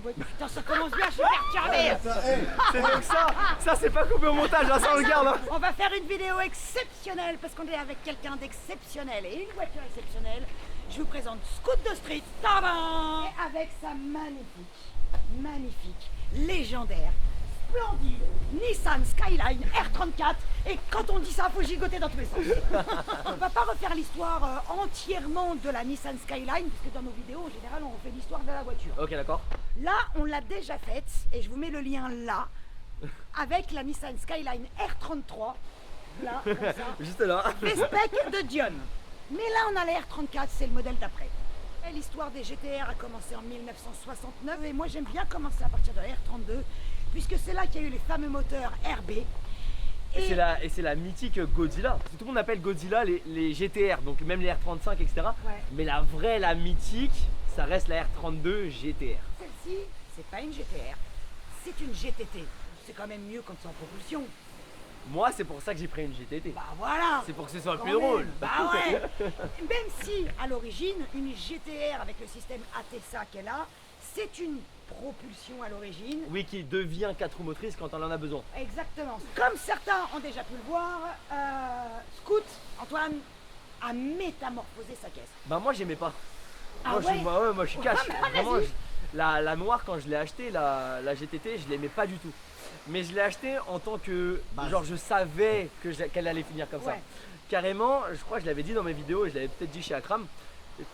voiture. Putain, ça commence bien, je suis perturbé. C'est donc ça c'est pas coupé au montage, là, ça on le garde. Hein. On va faire une vidéo exceptionnelle parce qu'on est avec quelqu'un d'exceptionnel et une voiture exceptionnelle. Je vous présente Scoot de Street, tada, et avec sa magnifique, légendaire, splendide Nissan Skyline R34. Et quand on dit ça, faut gigoter dans tous les sens. On va pas refaire l'histoire entièrement de la Nissan Skyline, puisque dans nos vidéos, en général, on refait l'histoire de la voiture. Ok, d'accord. Là, on l'a déjà faite, et je vous mets le lien là, avec la Nissan Skyline R33, là, comme ça. Juste là. Les specs de Dion. Mais là, on a la R34, c'est le modèle d'après. Et l'histoire des GTR a commencé en 1969, et moi j'aime bien commencer à partir de la R32, puisque c'est là qu'il y a eu les fameux moteurs RB. Et c'est la mythique Godzilla. Tout le monde appelle Godzilla les GTR, donc même les R35, etc. Ouais. Mais la vraie, la mythique, ça reste la R32 GTR. Celle-ci, c'est pas une GTR, c'est une GTT. C'est quand même mieux quand c'est en propulsion. Moi, c'est pour ça que j'ai pris une GTT. Bah voilà. C'est pour que ce soit le Quand plus même. drôle. Bah ouais. Même si, à l'origine, une GTR avec le système ATESA qu'elle a, c'est une propulsion à l'origine. Oui, qui devient 4 roues motrices quand on en a besoin. Exactement. Comme certains ont déjà pu le voir, Scoot, Antoine, a métamorphosé sa caisse. Bah moi, j'aimais pas. Ah Moi, ouais. moi, je suis cash. Ah, bah, Vraiment, vas-y. la noire, quand je l'ai achetée, la GTT, je l'aimais pas du tout. Mais je l'ai achetée en tant que, genre, je savais qu'elle allait finir comme ça. Ouais. Carrément, je crois que je l'avais dit dans mes vidéos, et je l'avais peut-être dit chez Akram,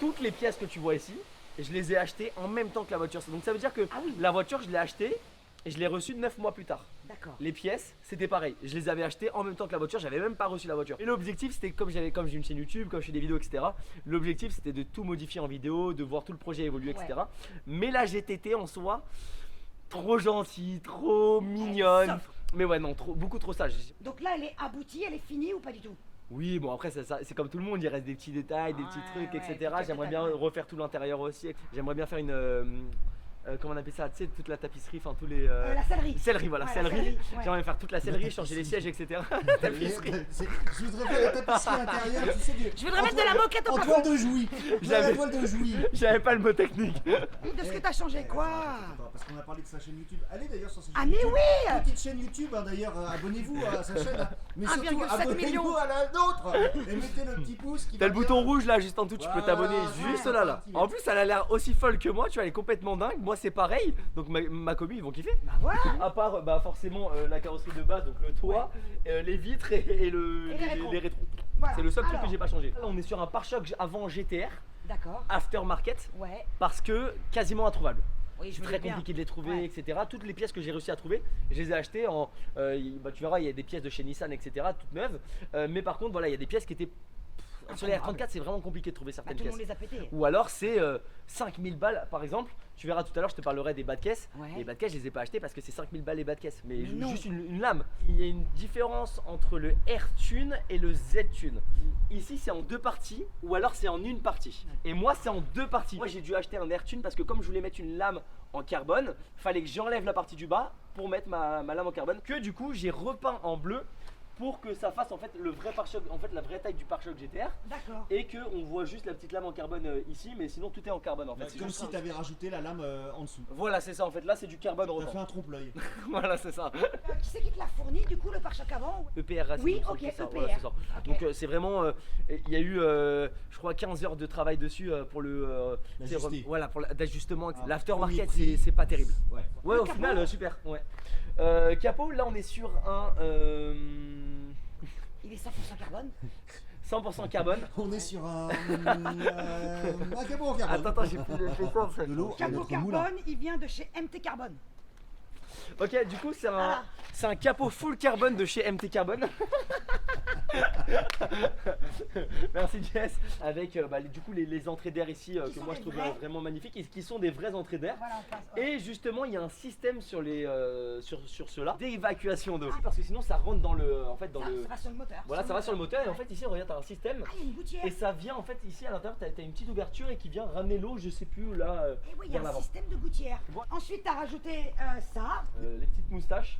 toutes les pièces que tu vois ici, je les ai achetées en même temps que la voiture. Donc ça veut dire que Ah oui. la voiture, je l'ai achetée et je l'ai reçue 9 mois plus tard. D'accord. Les pièces, c'était pareil. Je les avais achetées en même temps que la voiture, j'avais même pas reçu la voiture. Et l'objectif, c'était comme j'ai une chaîne YouTube, comme je fais des vidéos, etc. L'objectif, c'était de tout modifier en vidéo, de voir tout le projet évoluer, etc. Ouais. Mais la GTT en soi, trop gentille, trop mignonne. s'offre. Mais ouais, non, beaucoup trop sage. Donc là, elle est aboutie, elle est finie ou pas du tout? Oui, bon après c'est comme tout le monde, il reste des petits détails, des petits Ouais, trucs, ouais, etc. quelques J'aimerais détails, bien ouais. refaire tout l'intérieur aussi. J'aimerais bien faire une comment on appelle ça, tu sais, toute la tapisserie, enfin tous les La sellerie. sellerie, voilà, Ouais, la sellerie. sellerie, ouais. J'aimerais faire toute la sellerie, changer les sièges, etc. Tapisserie. Je voudrais faire la tapisserie intérieure, tu sais. Je voudrais mettre de la moquette au En plafond. toile de Jouy. J'avais- La toile de Jouy. J'avais pas le mot technique. De ce que t'as changé, quoi? Attends, parce qu'on a parlé de sa chaîne YouTube. Allez d'ailleurs sur sa chaîne Ah, mais YouTube. oui. Petite chaîne YouTube, hein, d'ailleurs, abonnez-vous à sa chaîne. Hein. Mais surtout, 1,7 million. abonnez-vous à la nôtre. Et mettez le petit pouce qui T'as va le bien. bouton rouge là juste en dessous, tu peux Voilà, t'abonner ouais, juste là. ouais. En plus, elle a l'air aussi folle que moi, tu vois, elle est complètement dingue. Moi, c'est pareil. Donc ma commu, ils vont kiffer. Bah voilà. À part bah forcément la carrosserie de base, donc le toit, les vitres et Et les rétros. Voilà. C'est le seul truc que Alors. j'ai pas changé. Là, on est sur un pare-choc avant GTR, D'accord. aftermarket, Ouais. parce que quasiment introuvable. Oui, je C'est veux très bien. compliqué de les trouver, Ouais. etc. Toutes les pièces que j'ai réussi à trouver, je les ai achetées en. Bah, tu verras, il y a des pièces de chez Nissan, etc. toutes neuves. Mais par contre, voilà, il y a des pièces qui étaient. Sur les R34, c'est vraiment compliqué de trouver Bah, certaines tout le pièces. monde les a pétés. Ou alors c'est 5000 balles par exemple. Tu verras tout à l'heure, je te parlerai des bas de caisse. Ouais. Les bas de caisse, je les ai pas achetés parce que c'est 5000 balles les bas de caisse. Mais Mais non. juste une lame. Il y a une différence entre le R-Tune et le Z-Tune. Ici, c'est en deux parties ou alors c'est en une partie. Et moi, c'est en deux parties. Moi, j'ai dû acheter un R-Tune parce que comme je voulais mettre une lame en carbone, fallait que j'enlève la partie du bas pour mettre ma lame en carbone. Que du coup, j'ai repeint en bleu pour que ça fasse en fait le vrai pare-choc, en fait la vraie taille du pare-choc GTR. D'accord. Et que on voit juste la petite lame en carbone ici, mais sinon tout est en carbone en fait. C'est Comme juste si un- t'avais rajouté la lame en dessous. Voilà, c'est ça en fait. Là, c'est du carbone T'as fait repeint. un trompe-l'œil. Voilà, c'est ça. Qui c'est qui te l'a fourni du coup le pare-choc avant? EPR Racing. Oui, il me semble ok, que c'est ça. EPR. Voilà, c'est ça. Ok. Donc c'est vraiment, il y a eu, je crois 15 heures de travail dessus pour le, L'ajuster. voilà, pour d'ajustement. Ah, L'aftermarket, premier prix. c'est pas terrible. Ouais. Ouais, Le au capot. final, super. Ouais. Capot, là, on est sur un Il est 100% carbone. 100% carbone. On est sur un capot en carbone. Attends, j'ai plus le De l'eau à Capot notre moulin. carbone, il vient de chez MT Carbone. Ok, du coup, Ah. c'est un capot full carbone de chez MT Carbone. Merci Jess. Avec bah, du coup les entrées d'air ici Qui que sont moi des je trouve vrais. vraiment magnifiques et qui sont des vraies entrées d'air. Voilà, on passe. Ouais. Et justement, il y a un système sur les sur ceux-là d'évacuation d'eau parce que sinon ça rentre dans le en fait dans ça, le ça va sur le moteur. voilà, ça va sur le moteur et en fait ici regarde, t'as un système Ah, il y a une gouttière. et ça vient en fait ici à l'intérieur, t'as une petite ouverture et qui vient ramener l'eau, je sais plus où là Et oui, il y a vers un l'avant. système de gouttière. Voilà. Ensuite, tu as rajouté ça. Les petites moustaches.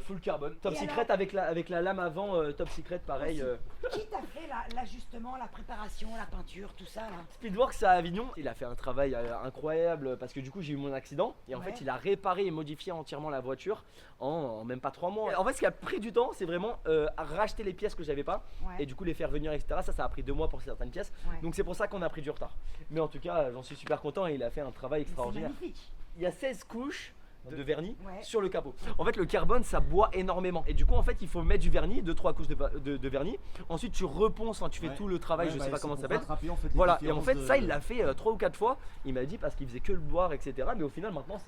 full carbone. Top Et secret alors avec la lame avant, top secret pareil. Qui t'a fait l'ajustement, la préparation, la peinture, tout ça là? Speedworks à Avignon, il a fait un travail incroyable parce que du coup j'ai eu mon accident et en Ouais. fait il a réparé et modifié entièrement la voiture en même pas 3 mois. En fait ce qui a pris du temps c'est vraiment racheter les pièces que j'avais pas Ouais. et du coup les faire venir etc. Ça a pris 2 mois pour certaines pièces. Ouais. Donc c'est pour ça qu'on a pris du retard. Mais en tout cas j'en suis super content et il a fait un travail Mais c'est extraordinaire. magnifique. Il y a 16 couches de vernis Ouais. sur le capot. En fait le carbone ça boit énormément et du coup en fait il faut mettre du vernis, 2-3 couches de vernis. Ensuite tu reponces, tu fais Ouais. tout le travail, Ouais, je bah, sais pas c'est comment pour ça s'appelle. rattraper, en fait, les Voilà, et en fait différences ça de- il l'a fait 3 ou 4 fois. Il m'a dit parce qu'il faisait que le boire etc. Mais au final maintenant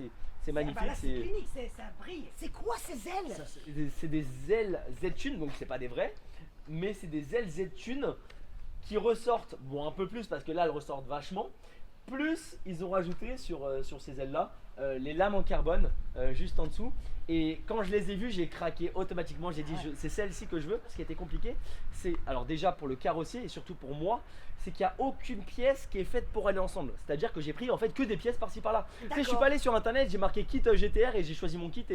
c'est magnifique. Ah bah là, c'est clinique, ça brille. C'est quoi ces ailes? Ça, C'est des ailes Z-Tune, donc c'est pas des vraies, mais c'est des ailes Z-Tune qui ressortent, bon un peu plus parce que là elles ressortent vachement. Plus ils ont rajouté sur ces ailes là les lames en carbone juste en dessous. Et quand je les ai vues, j'ai craqué automatiquement. J'ai dit c'est celle-ci que je veux. Ce qui était compliqué, c'est alors déjà pour le carrossier et surtout pour moi, c'est qu'il n'y a aucune pièce qui est faite pour aller ensemble. C'est-à-dire que j'ai pris en fait que des pièces par-ci par-là. Tu sais, je suis pas allé sur internet, j'ai marqué kit GTR et j'ai choisi mon kit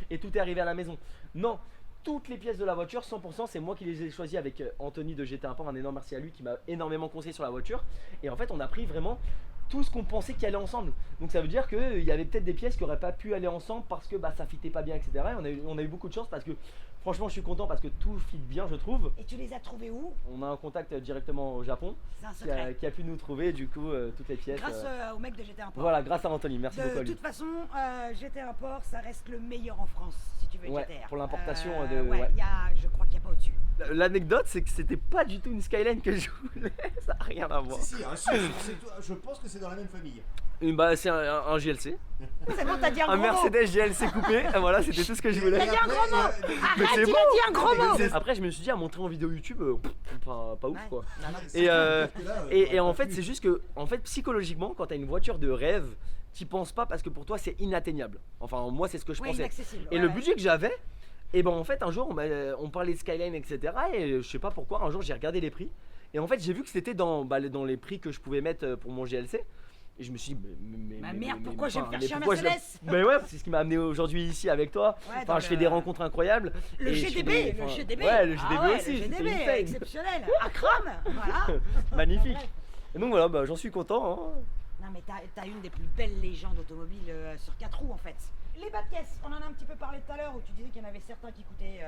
et tout est arrivé à la maison. Non. Toutes les pièces de la voiture, 100%, c'est moi qui les ai choisies avec Anthony de GT Import. Un énorme merci à lui qui m'a énormément conseillé sur la voiture. Et en fait, on a pris vraiment tout ce qu'on pensait qui allait ensemble. Donc ça veut dire qu'il y avait peut-être des pièces qui n'auraient pas pu aller ensemble parce que ça fitait pas bien, etc. Et on a eu beaucoup de chance parce que franchement, je suis content parce que tout fit bien, je trouve. Et tu les as trouvés où? On a un contact directement au Japon C'est un secret. qui a pu nous trouver du coup toutes les pièces. Grâce au mec de GT Import. Voilà, grâce à Anthony. Merci beaucoup à De lui. toute façon, GT Import, ça reste le meilleur en France, si tu veux, Ouais, GTR. pour l'importation de- Ouais, ouais. je crois qu'il n'y a pas au-dessus. L'anecdote, c'est que c'était pas du tout une Skyline que je voulais. Ça n'a rien à voir. Si, je pense que c'est dans la même famille. Bah, c'est un GLC. C'est bon, t'as dit un Un gros mot. Mercedes GLC coupé. Voilà, c'était tout ce que je voulais. T'as dit un gros mot. Mais Arrête, c'est il bon. a dit un gros mot. Après, je me suis dit à montrer en vidéo YouTube, pas ouf Ouais. quoi. Non, non, Et, Parce que là, et en t'aurais fait, pas pu. c'est juste que, en fait, psychologiquement, quand t'as une voiture de rêve, t'y penses pas parce que pour toi c'est inatteignable. Enfin, moi, c'est ce que je Ouais, pensais. inaccessible. Et Ouais, le ouais. budget que j'avais, et ben en fait, un jour, on parlait de Skyline, etc. Et je sais pas pourquoi, un jour, j'ai regardé les prix. Et en fait, j'ai vu que c'était dans les prix que je pouvais mettre pour mon GLC. Et je me suis dit, Bah merde, pourquoi je vais me faire mais chier un pourquoi je- Mercedes Mais ouais, c'est ce qui m'a amené aujourd'hui ici avec toi. Ouais, Enfin, dans je fais le- des rencontres incroyables. Le et je fais GDB, des- le enfin, GDB. Ouais, le GDB Ah ouais, aussi. le c'est GDB, insane. exceptionnel. Akram, voilà. Magnifique. Bref. Et donc voilà, j'en suis content. Hein. Non mais t'as une des plus belles légendes automobiles sur 4 roues en fait. Les bas de caisse, on en a un petit peu parlé tout à l'heure où tu disais qu'il y en avait certains qui coûtaient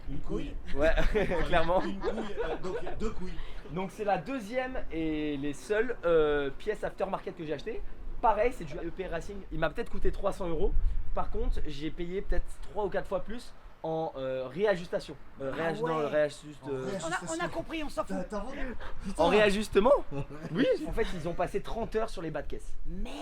Une couille. Ouais, clairement. Une couille, donc 2 couilles. Donc c'est la deuxième et les seules pièces aftermarket que j'ai achetées. Pareil, c'est du EP Racing. Il m'a peut-être coûté 300 €. Par contre, j'ai payé peut-être 3 ou 4 fois plus en réajustation. ouais. On a compris, on s'en fout. T'as vendu En réajustement. Ouais. Oui, en fait, ils ont passé 30 heures sur les bas de caisse. Merde.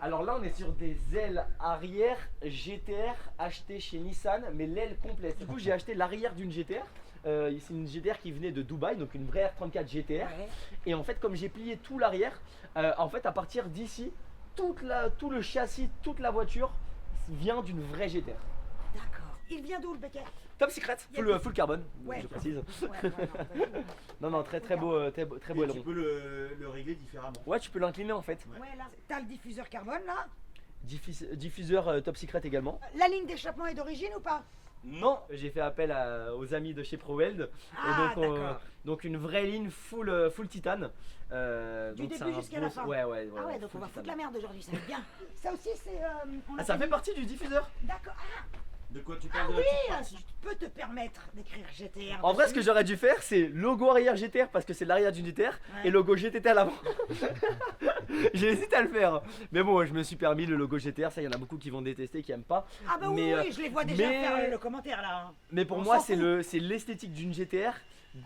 Alors là, on est sur des ailes arrière GTR achetées chez Nissan, mais l'aile complète. Du coup, j'ai acheté l'arrière d'une GTR. C'est une GTR qui venait de Dubaï, donc une vraie R34 GTR. Ouais. Et en fait, comme j'ai plié tout l'arrière, en fait, à partir d'ici, tout le châssis, toute la voiture vient d'une vraie GTR. D'accord. Il vient d'où le Becker? Top secret, full carbone, Ouais. je précise. Ouais, Non, très beau, très beau Et tu aileron. peux le régler différemment. Ouais, tu peux l'incliner en fait. Ouais, là, t'as le diffuseur carbone là. Diffuseur top secret également. La ligne d'échappement est d'origine ou pas? Non, j'ai fait appel aux amis de chez ProWeld. Ah, et d'accord. donc une vraie ligne full titane. Du Donc c'est début un jusqu'à la beau- fin. Ouais, Ah ouais, donc on full va titane. foutre la merde aujourd'hui, ça va être bien. Ça aussi, c'est. on Ah, a ça pas fait dit- partie du diffuseur. D'accord. Ah, De quoi tu ah parles de oui, la petite tu partie peux te permettre d'écrire GTR. En vrai, ce dessus. que j'aurais dû faire, c'est logo arrière GTR parce que c'est l'arrière d'une GTR Ouais. et logo GTT à l'avant. J'ai hésité à le faire, mais bon, je me suis permis le logo GTR. Ça, il y en a beaucoup qui vont détester, qui aiment pas. Ah bah oui, mais, oui, je les vois déjà mais- faire le commentaire là. hein. Mais pour On moi, s'en c'est fout. c'est l'esthétique d'une GTR.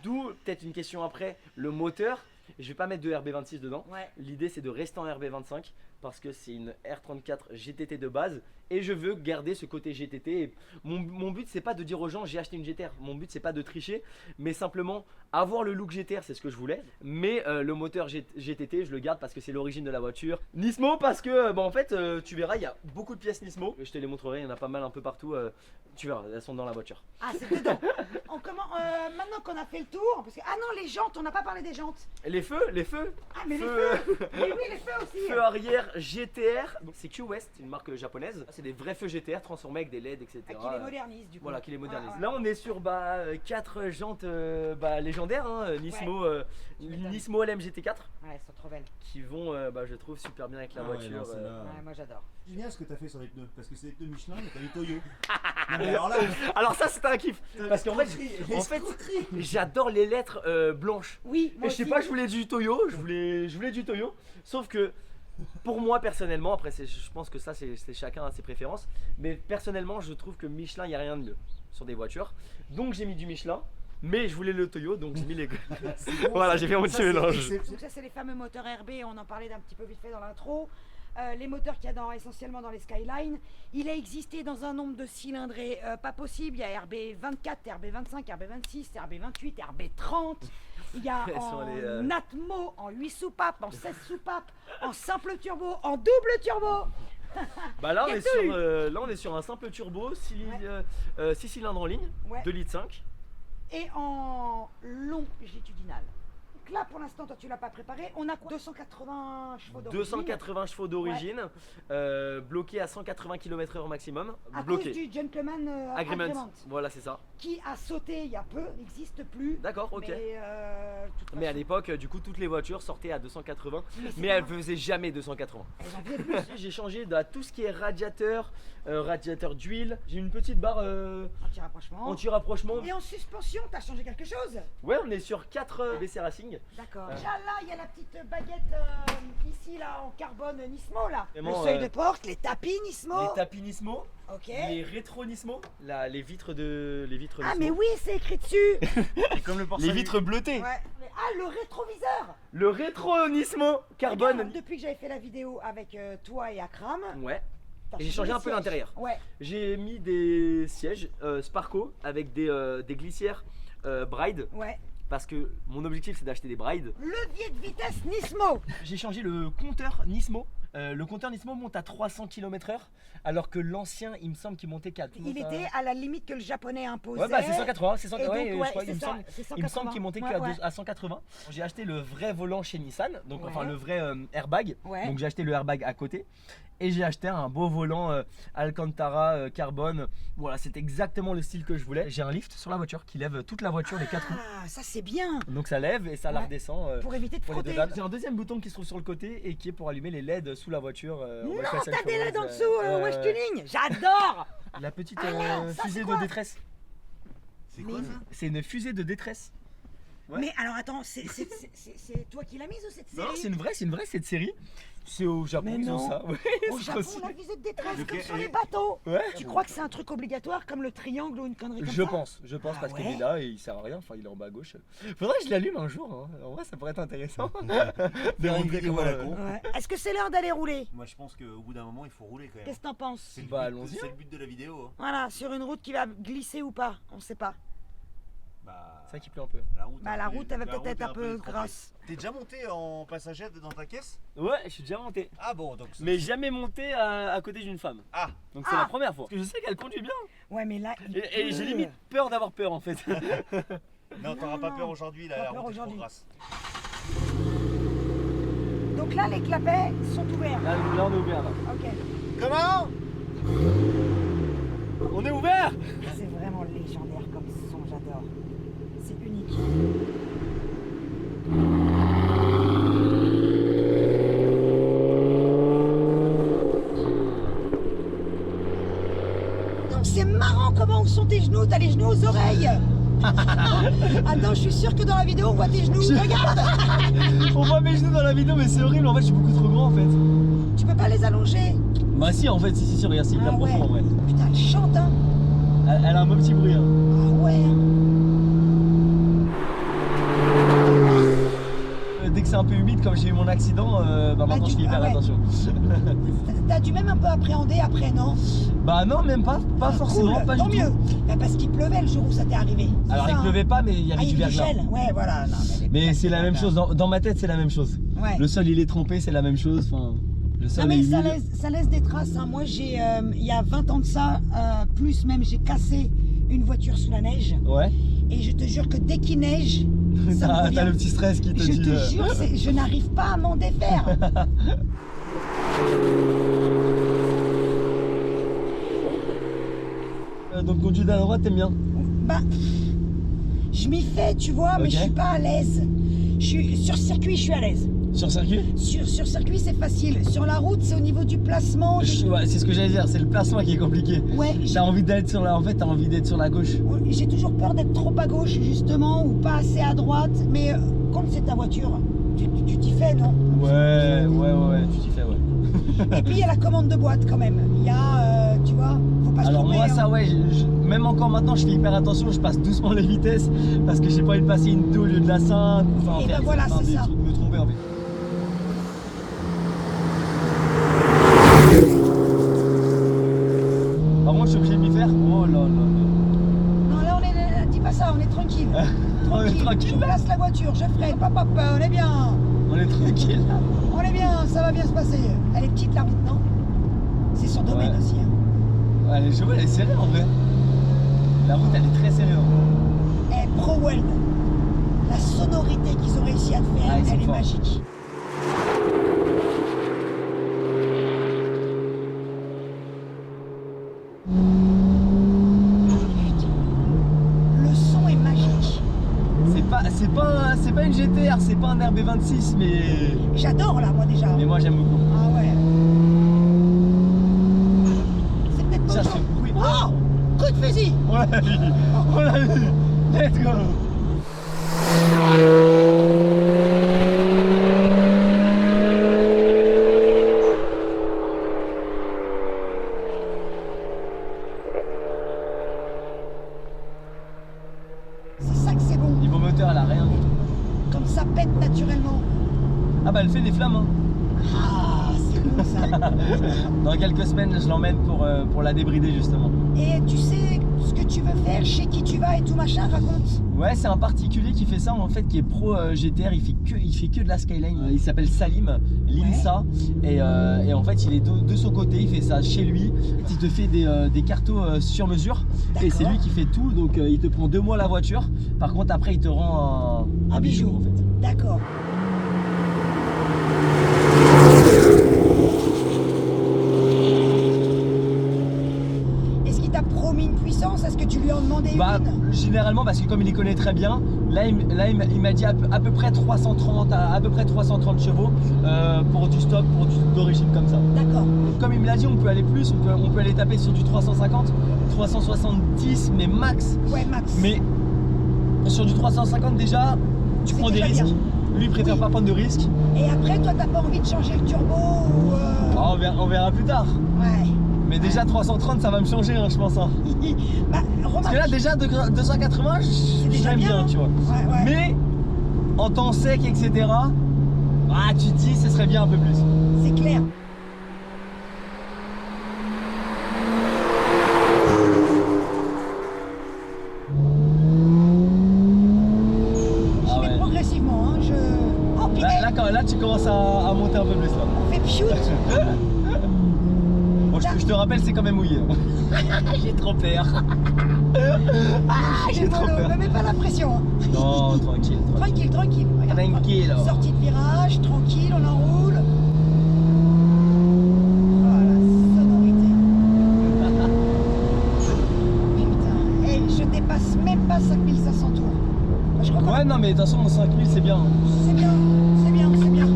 D'où peut-être une question après, le moteur. Je vais pas mettre de RB26 dedans. Ouais. L'idée c'est de rester en RB25 parce que c'est une R34 GTT de base et je veux garder ce côté GTT. Et mon but c'est pas de dire aux gens j'ai acheté une GTR. Mon but c'est pas de tricher, mais simplement avoir le look GTR, c'est ce que je voulais. Mais le moteur GTT je le garde parce que c'est l'origine de la voiture. Nismo parce que en fait tu verras il y a beaucoup de pièces Nismo. Je te les montrerai, il y en a pas mal un peu partout. Tu verras, elles sont dans la voiture. Ah, c'est dedans. Maintenant qu'on a fait le tour, parce que ah non, les jantes, on n'a pas parlé des jantes. Les feux Ah mais Feu. les feux. Mais oui, les feux aussi. Feu arrière GTR, c'est Q-West, une marque japonaise. C'est des vrais feux GTR transformés avec des LED, etc. Qui les modernise du coup. Voilà, qui les modernise. Ouais. Là, on est sur 4 jantes légendaires, hein, Nismo, Nismo LM GT4, Ouais, elles sont trop belles. qui vont, je trouve, super bien avec la voiture. Ouais, moi j'adore. J'aime bien ce que t'as fait sur les pneus, parce que c'est des pneus Michelin, mais t'as des Toyo. Non, mais alors là, Alors ça, c'était un kiff, parce qu'en fait, j'adore les lettres blanches. Oui, moi Et je sais aussi. pas, je voulais du Toyo, je voulais du Toyo, sauf que pour moi personnellement, après je pense que ça c'est chacun a ses préférences, mais personnellement je trouve que Michelin il n'y a rien de mieux sur des voitures, donc j'ai mis du Michelin, mais je voulais le Toyo donc j'ai mis les... Voilà, j'ai fait mon petit mélange. Donc ça c'est les fameux moteurs RB, on en parlait d'un petit peu vite fait dans l'intro. Les moteurs qu'il y a essentiellement dans les Skyline, il a existé dans un nombre de cylindrés pas possible. Il y a RB24, RB25, RB26, RB28, RB30. Il y a en Atmo, en 8 soupapes, en 16 soupapes, en simple turbo, en double turbo. Bah là on est sur un simple turbo, 6 cylindres en ligne, Ouais. 2,5 litres. Et en longitudinal. Donc là pour l'instant toi tu l'as pas préparé. On a quoi 280 chevaux d'origine. 280 chevaux d'origine, bloqué à 180 km/h maximum. À bloqué. cause du Gentleman Agreement. Voilà, c'est ça. Qui a sauté il y a peu, n'existe plus. D'accord, ok. Mais, de toute Mais à façon, l'époque, du coup, toutes les voitures sortaient à 280, c'est mais pas elles grave. faisaient jamais 280. Elles en faisaient plus. J'ai changé de tout ce qui est radiateur, radiateur d'huile. J'ai une petite barre Anti-rapprochement. anti-rapprochement. Et en suspension, t'as changé quelque chose? Ouais, on est sur 4 WC Racing. D'accord. Déjà là, il y a la petite baguette ici là en carbone Nismo là. Vraiment, le seuil de porte, les tapis Nismo. Les tapis Nismo, Ok. les rétro Nismo, les vitres Nismo. Ah mais oui, c'est écrit dessus. Et comme le Les vitres bleutées. Ouais. Ah le rétroviseur. Le rétro Nismo carbone. Regarde, depuis que j'avais fait la vidéo avec toi et Akram. Ouais. t'as Et j'ai changé les un peu sièges. l'intérieur. Ouais. J'ai mis des sièges Sparco avec des glissières Bride. Ouais. Parce que mon objectif c'est d'acheter des Bride. Levier de vitesse Nismo. J'ai changé le compteur Nismo. Le compteur Nismo monte à 300 km/h alors que l'ancien il me semble qu'il montait 4. Il était à la limite que le japonais imposait. Ouais bah c'est 180, c'est 180, Et donc, ouais, je crois, c'est il me ça, semble. c'est Il me 180. semble qu'il montait Ouais, qu'à ouais. à 180. J'ai acheté le vrai volant chez Nissan, donc Ouais. enfin le vrai airbag. Ouais. Donc j'ai acheté le airbag à côté. Et j'ai acheté un beau volant Alcantara carbone. Voilà, c'est exactement le style que je voulais. J'ai un lift sur la voiture qui lève toute la voiture, les 4 roues. Ah, ça c'est bien. Donc ça lève et ça la Ouais. redescend. Pour éviter de Pour les deux frotter. dames. J'ai un deuxième bouton qui se trouve sur le côté et qui est pour allumer les LED sous la voiture. Non, Wesh t'as des LED en Rose, dessous, Wesh Tuning. J'adore. La petite Ah là, ça, fusée c'est de quoi détresse. C'est quoi ça? C'est une fusée de détresse. Ouais. Mais alors attends, c'est toi qui l'as mise ou cette série? Non, c'est une vraie cette série. C'est au Japon, Mais ils ont non. ça. Ouais, Au c'est Japon, aussi. la visée de détresse Ok, comme sur et- les bateaux. Ouais. Tu crois que c'est un truc obligatoire comme le triangle ou une connerie comme Je ça? pense Ah parce qu'il ouais est là et il sert à rien, enfin il est en bas à gauche. Faudrait que je l'allume un jour, hein. En vrai ça pourrait être intéressant. De Faire une montrer vidéo comment, à la con. Ouais. Est-ce que c'est l'heure d'aller rouler? Moi je pense qu'au bout d'un moment il faut rouler quand même. Qu'est-ce que t'en penses? C'est le Bah, but- allons-y, C'est hein. le but de la vidéo. Hein. Voilà, sur une route qui va glisser ou pas, on sait pas. Bah, C'est ça qui plaît un peu. la route, Bah est la un peu- route elle va la peut-être route être est un peu détrempée. grasse. T'es déjà monté en passager dans ta caisse? Ouais, je suis déjà monté. Ah bon donc. Mais jamais monté à côté d'une femme. Ah Donc c'est Ah. la première fois. Parce que je sais qu'elle conduit bien. Ouais mais là il Et j'ai pleut. limite peur d'avoir peur en fait. non t'auras pas non. peur aujourd'hui Pas la peur route est trop aujourd'hui. grasse. Donc là les clapets sont ouverts. Là on est ouvert là. Ok. Comment? On est ouvert. C'est vraiment légendaire comme son, j'adore. C'est unique. Donc c'est marrant comment où sont tes genoux, t'as les genoux aux oreilles. Attends, je suis sûre que dans la vidéo on voit tes genoux. Regarde, On voit mes genoux dans la vidéo mais c'est horrible en fait, je suis beaucoup trop grand en fait. tu peux pas les allonger. Bah si en fait, si regarde, c'est hyper Ah ouais. profond en vrai. Putain, elle chante hein. Elle a un beau petit bruit. Hein. Ah ouais. Dès que c'est un peu humide comme j'ai eu mon accident, bah maintenant tu- je fais hyper ah ouais. attention. T'as dû même un peu appréhender après, non? Bah non même pas Ah, forcément, cool. pas Tant du mieux. tout. Bah, parce qu'il pleuvait le jour où ça t'est arrivé. C'est Alors ça, il hein. pleuvait pas mais il y Ah, avait il du y avait du verglas. gel. Ouais, voilà. Non, Mais c'est la même chose, dans ma tête c'est la même chose. Ouais. Le sol il est trempé, c'est la même chose. Enfin, le sol Non mais est ça humide. ça laisse des traces. Hein. Moi j'ai, il y a 20 ans de ça, plus même, j'ai cassé une voiture sous la neige. Ouais. Et je te jure que dès qu'il neige, ça me T'as revient. le petit stress qui te Je dit. te jure, je n'arrive pas à m'en défaire. Donc conduite à droite, t'aimes bien? Bah, je m'y fais, tu vois, mais Ok. je suis pas à l'aise. Sur circuit, je suis à l'aise. Sur circuit? Sur circuit, c'est facile. Sur la route, c'est au niveau du placement. Ouais, c'est ce que j'allais dire, c'est le placement qui est compliqué. Ouais, T'as envie d'être sur la... En fait, t'as envie d'être sur la gauche. j'ai toujours peur d'être trop à gauche, justement, ou pas assez à droite. Mais quand c'est ta voiture, tu t'y fais, non? Ouais, tu t'y fais, ouais. Et puis il y a la commande de boîte quand même. Il y a, tu vois, faut pas se Alors tromper, moi, hein. ça, ouais, même encore maintenant, je fais hyper attention, je passe doucement les vitesses parce que j'ai pas envie de passer une 2 au lieu de la 5. Enfin, Et ben voilà, c'est ça. Me tromper en fait. Par contre, je suis obligé de m'y faire. Oh là là là. Non, là, dis pas ça, on est tranquille. On est tranquille. Je place la voiture, je freine. Papa, on est bien. On est tranquille. On est bien, ça va bien se passer. Elle est petite la route, non? C'est son domaine Ouais. aussi, hein. Ouais, les chevaux, elle est serrée en vrai. La route, elle est très serrée. Hein. Eh, ProWeld, la sonorité qu'ils ont réussi à te faire, Ah, ils sont elle est forts. magique. Le son est magique. C'est pas une GTR, c'est pas un RB26, mais J'adore là, moi déjà. moi j'aime beaucoup. Ah ouais. C'est peut-être pas Ça, autant. ce bruit. Oh, coup de fusil. On l'a vu. On l'a vu. Let's go. C'est ça que c'est bon. Niveau moteur, elle a rien du tout. Comme ça pète naturellement. Ah bah elle fait des flammes. Hein. Ah, c'est bon ça. Dans quelques semaines, je l'emmène pour la débrider justement. Et tu sais ce que tu veux faire, chez qui tu vas et tout machin, raconte. Ouais, c'est un particulier qui fait ça en fait, qui est pro GTR. Il fait que de la Skyline. Il s'appelle Salim, l'INSA, et en fait, il est de son côté. Il fait ça chez lui. Il te fait des cartos sur mesure, et c'est D'accord. lui qui fait tout. Donc, il te prend 2 mois la voiture. Par contre, après, il te rend un bijou en fait. D'accord. Est-ce qu'il t'a promis une puissance? Est-ce que tu lui en demandais Bah, une? généralement, parce que comme il les connaît très bien, là il m'a dit à peu près 330, à peu près 330 chevaux pour du stock, pour d'origine comme ça. D'accord. Donc, comme il me l'a dit, on peut aller plus, on peut aller taper sur du 350, 370, mais max. Ouais, Max. Mais sur du 350 déjà, tu C'est prends des déjà risques. bien. Lui il préfère Oui. pas prendre de risques. Et après, toi, t'as pas envie de changer le turbo ou Ah, on verra plus tard. Ouais. Mais déjà 330 ça va me changer hein, je pense. Hein. Bah, Parce que là remarque. déjà 280 C'est déjà j'aime bien, bien, hein. tu vois. Ouais, ouais. Mais en temps sec etc. Ah tu te dis ce serait bien un peu plus. C'est clair. J'y Ah vais ouais. progressivement, hein. Oh, puis, Là tu commences à monter un peu plus là. on fait piout. Bon, je te rappelle c'est quand même mouillé. J'ai trop peur. J'ai trop mollo, peur. me mets pas la pression. Hein. Non tranquille. Tranquille, tranquille. Regarde, Tranquille. sortie de virage, tranquille, on enroule. Voilà, sonorité. Putain, hey, je dépasse même pas 5500 tours. Je crois qu'on a- Ouais non mais de toute façon mon 5000 c'est bien. C'est bien, c'est bien, c'est bien.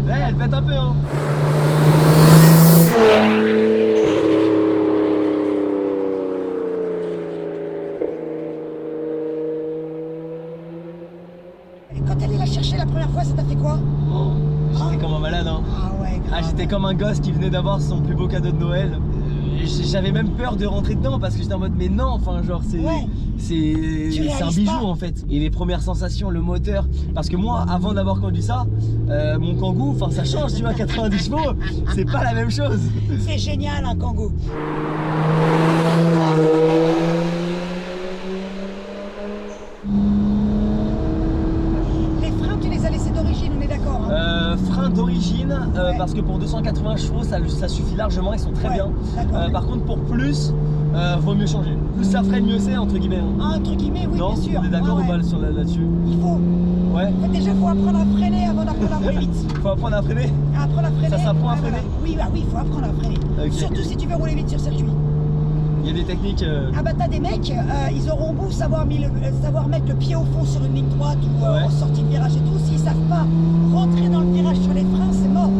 Ouais, elle pète un peu hein. Et quand elle est la chercher la première fois, ça t'a fait quoi? Oh, j'étais comme un malade hein. Ah ouais, grave. Ah, j'étais comme un gosse qui venait d'avoir son plus beau cadeau de Noël. J'avais même peur de rentrer dedans parce que j'étais en mode mais non, enfin genre c'est Ouais. Tu c'est un réalises bijou pas. en fait. Et les premières sensations, le moteur, parce que moi avant d'avoir conduit ça, mon Kangoo, enfin ça change, tu vois, 90 chevaux, c'est pas la même chose. C'est génial un Kangoo. Les freins, tu les as laissés d'origine, on est d'accord. Hein. Frein d'origine, Ouais. parce que pour 280 chevaux ça suffit largement, ils sont très Ouais, bien. d'accord. Par contre pour plus, Vaut mieux changer. Plus ça freine, mieux c'est, entre guillemets. Hein. Entre guillemets, oui, Non, bien sûr. on est d'accord Ouais, ou ouais. pas là-dessus? Il faut. Ouais. En fait, déjà, il faut apprendre à freiner avant d'apprendre à rouler vite. Faut apprendre à freiner. Apprendre à freiner. Ça s'apprend à ouais, freiner. voilà. Oui, bah oui, il faut apprendre à freiner. Ok. Surtout si tu veux rouler vite sur circuit. Il y a des techniques. Ah bah t'as des mecs, ils auront beau savoir mettre le pied au fond sur une ligne droite ou Ouais. en sortie de virage et tout, s'ils savent pas rentrer dans le virage sur les freins, c'est mort.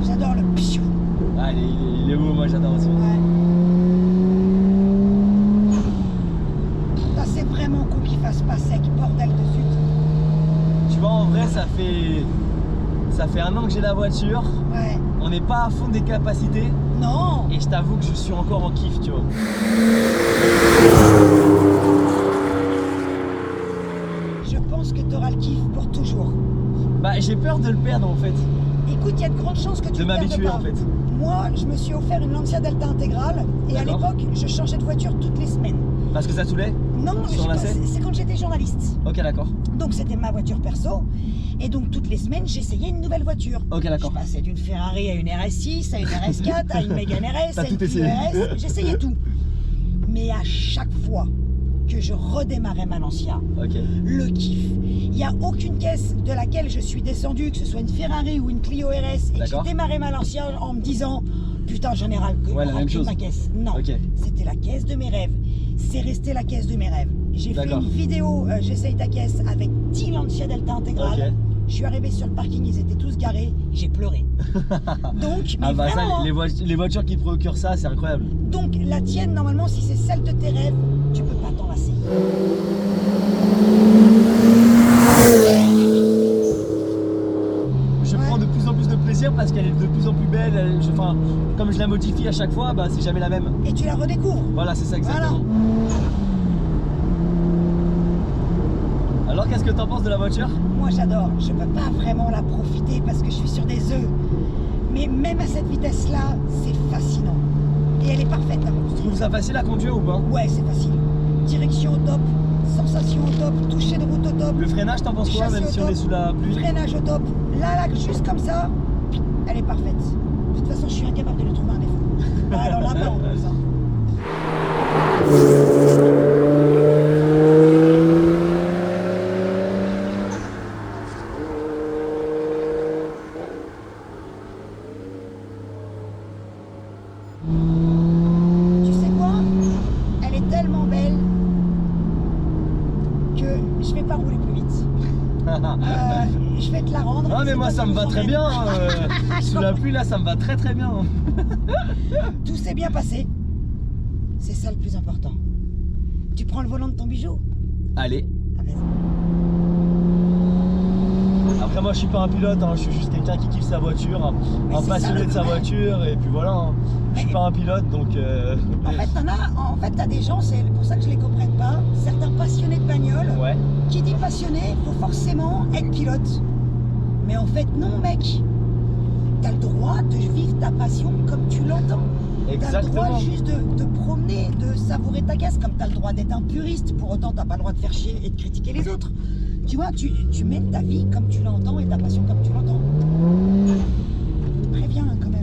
J'adore le pfiou. Ah, il est beau, moi j'adore aussi. Ouais. Ça c'est vraiment con qu'il fasse pas sec, bordel de zut. Tu vois, en vrai, ça fait 1 an que j'ai la voiture. Ouais. On n'est pas à fond des capacités. Non. Et je t'avoue que je suis encore en kiff, tu vois. Je pense que t'auras le kiff pour toujours. Bah, j'ai peur de le perdre en fait. Écoute, il y a de grandes chances que tu De ne perdes m'habituer pas. en fait. Moi, je me suis offert une Lancia Delta intégrale et à D'accord. l'époque, je changeais de voiture toutes les semaines. Parce que ça saoulait? Non, Sur la scène c'est quand j'étais journaliste. Ok, d'accord. Donc c'était ma voiture perso. Et donc toutes les semaines, j'essayais une nouvelle voiture. Ok, d'accord. Je passais d'une Ferrari à une RS6, à une RS4, à une Mégane RS, T'as à une tout essayé. Clio RS. J'essayais tout. Mais à chaque fois que je redémarrais ma Lancia, Ok. le kiff. Il n'y a aucune caisse de laquelle je suis descendu, que ce soit une Ferrari ou une Clio RS, et que j'ai D'accord. démarré ma Lancia en me disant putain, j'en ai ras Ouais, la même chose. ma caisse. Non, Ok. c'était la caisse de mes rêves. C'est resté la caisse de mes rêves. J'ai fait D'accord. une vidéo, j'essaye ta caisse, avec 10 Lancia Delta intégrale. Ok. Je suis arrivé sur le parking, ils étaient tous garés, j'ai pleuré. Donc, mais Ah bah vraiment, ça, les voitures qui procurent ça, c'est incroyable. donc la tienne, normalement, si c'est celle de tes rêves, tu peux pas t'en lasser. Je Ouais. prends de plus en plus de plaisir parce qu'elle est de plus en plus belle. Enfin, comme je la modifie à chaque fois, bah c'est jamais la même. Et tu la redécouvres. Voilà, c'est ça exactement. Alors, qu'est-ce que t'en penses de la voiture? Moi j'adore, je peux pas vraiment la profiter parce que je suis sur des œufs. Mais même à cette vitesse-là, c'est fascinant. Et elle est parfaite. Hein. Tu trouves ça facile à conduire ou pas? Ouais, c'est facile. Direction au top, sensation au top, toucher de route au top, Le freinage, t'en penses quoi, Châssis même au si on top. est sous la pluie? freinage au top. Là, juste comme ça, elle est parfaite. De toute façon, je suis incapable de lui trouver un défaut. Bah, alors là-bas, en plus. Hein. Tu sais quoi? Elle est tellement belle que je vais pas rouler plus vite. Je vais te la rendre. Ah mais C'est moi toi ça qui me nous va très emmène. bien. Sous la pluie là, ça me va très très bien. Tout s'est bien passé. C'est ça le plus important. Tu prends le volant de ton bijou? Allez. Ah, vas-y. Après moi je suis pas un pilote, hein, je suis juste quelqu'un qui kiffe sa voiture, Mais un c'est passionné ça, de sa ouais. voiture et puis voilà. Hein. Je suis Mais- pas un pilote donc. En fait, t'as des gens, c'est pour ça que je les comprends pas. Certains passionnés de bagnole, Ouais. qui dit passionné, faut forcément être pilote. Mais en fait, non, mec. T'as le droit de vivre ta passion comme tu l'entends. T'as le Exactement. droit juste de te promener, de savourer ta caisse, comme t'as le droit d'être un puriste. Pour autant, t'as pas le droit de faire chier et de critiquer les autres. Tu vois, tu mènes ta vie comme tu l'entends et ta passion comme tu l'entends. Préviens hein, quand même.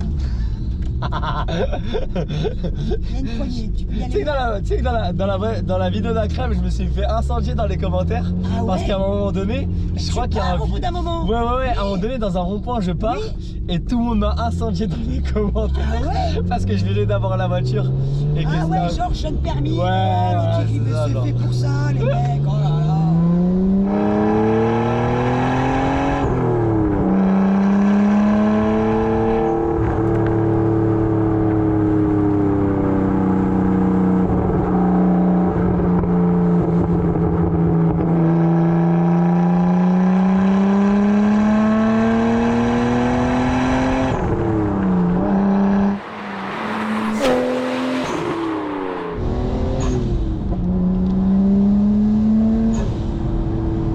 Il y a une poignée, tu peux y Tu sais aller. que dans la vidéo d'Akrem, je me suis fait incendier dans les commentaires Ah parce ouais. qu'à un moment donné, je crois qu'il y a pars un au bout d'un moment. Ouais, à un moment Oui. donné, dans un rond-point, je pars Oui. et tout le monde m'a incendié dans les commentaires Ah ouais. parce que je venais d'avoir la voiture et que Ah ouais, c'était un- genre jeune permis. Ouais, l'autre qui c'est ça, c'est non. fait pour ça, les mecs. Oh là là.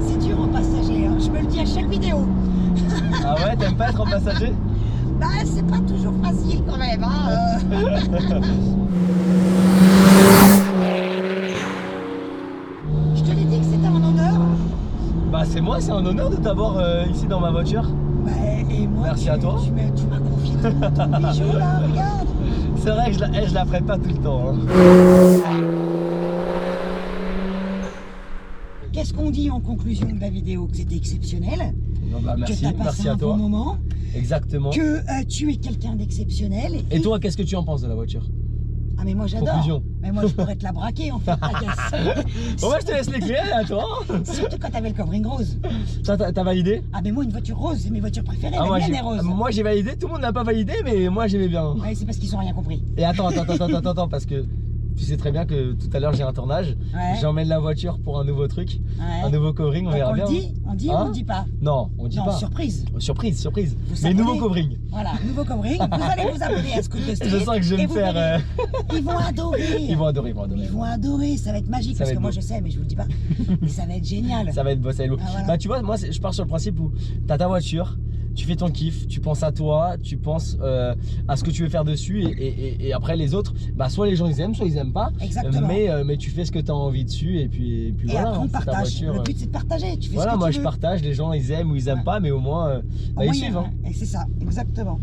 C'est dur en passager, hein. Je me le dis à chaque vidéo. Ah ouais, t'aimes pas être en passager? Bah, c'est pas toujours facile quand même. Hein. Je te l'ai dit que c'était un honneur. Bah c'est moi, c'est un honneur de t'avoir ici dans ma voiture. Bah, mais moi, Merci à toi. Tu m'as confié ton bijou là, regarde. C'est vrai que je la ferai pas tout le temps. Hein. Qu'est-ce qu'on dit en conclusion de la vidéo? Que c'était exceptionnel, Non, bah, merci, que t'as passé merci un à toi. bon moment, Exactement. que tu es quelqu'un d'exceptionnel. Et toi, qu'est-ce que tu en penses de la voiture? Ah mais moi j'adore. Conclusion. Mais moi je pourrais te la braquer en fait, ta caisse. Bon, moi je te laisse les clés, à toi. Surtout quand t'avais le covering rose. T'as validé? Ah mais moi une voiture rose, c'est mes voitures préférées, Ah, la mienne est rose. moi j'ai validé, tout le monde n'a pas validé, mais moi j'aimais bien. Ouais, c'est parce qu'ils ont rien compris. Et attends, parce que tu sais très bien que tout à l'heure j'ai un tournage. Ouais. J'emmène la voiture pour un nouveau truc, Ouais. un nouveau covering, on Donc verra on bien. le dit, on dit ou Hein on dit pas? Non, on dit Non, pas. surprise. Surprise. Vous Mais s'abonnez. nouveau covering. Voilà, nouveau covering. Vous allez vous abonner à Scoot de Street. Je sens que je vais et me vous faire. verrez. Ils vont adorer. Ils vont adorer. Ils vont adorer, ça va être magique Ça parce va que être moi beau. je sais, mais je vous le dis pas. Mais ça va être génial. Ça va être beau, ça va être beau. Ah, voilà. Bah tu vois, moi je pars sur le principe où t'as ta voiture, tu fais ton kiff, tu penses à toi, tu penses à ce que tu veux faire dessus et après les autres, bah soit les gens ils aiment, soit ils aiment pas. Exactement. Mais tu fais ce que tu as envie dessus et puis Et voilà. après on c'est ta partage. voiture, Le but c'est de partager. Tu fais voilà, ce que moi tu je veux. partage, les gens ils aiment ou ils aiment Ouais. pas, mais au moins Au ils moyen, suivent. Hein. Et c'est ça, exactement.